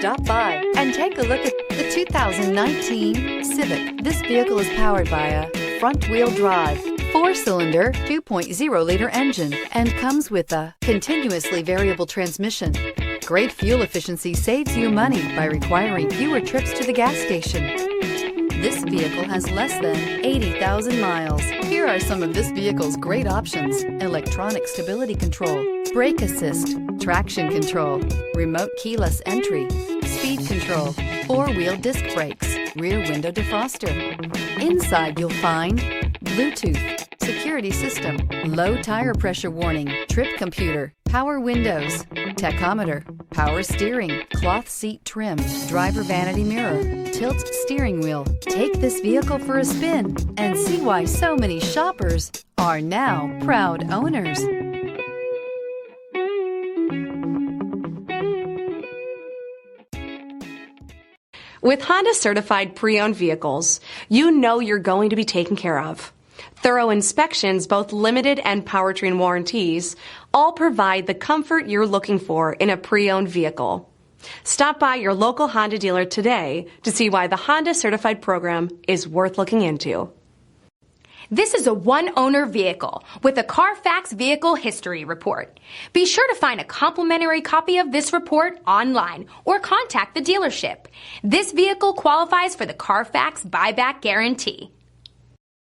Stop by and take a look at the 2019 Civic. This vehicle is powered by a front-wheel drive, 4-cylinder, 2.0-liter engine, and comes with a continuously variable transmission. Great fuel efficiency saves you money by requiring fewer trips to the gas station. This vehicle has less than 80,000 miles. Here are some of this vehicle's great options: electronic stability control, brake assist, traction control, remote keyless entry, speed control, 4-wheel disc brakes, rear window defroster. Inside you'll find Bluetooth, security system, low tire pressure warning, trip computer, power windows, tachometer, power steering, cloth seat trim, driver vanity mirror, tilt steering wheel. Take this vehicle for a spin and see why so many shoppers are now proud owners. With Honda certified pre-owned vehicles, you know you're going to be taken care of. Thorough inspections, both limited and powertrain warranties, all provide the comfort you're looking for in a pre-owned vehicle. Stop by your local Honda dealer today to see why the Honda Certified program is worth looking into. This is a one-owner vehicle with a CARFAX Vehicle History Report. Be sure to find a complimentary copy of this report online or contact the dealership. This vehicle qualifies for the CARFAX Buyback Guarantee.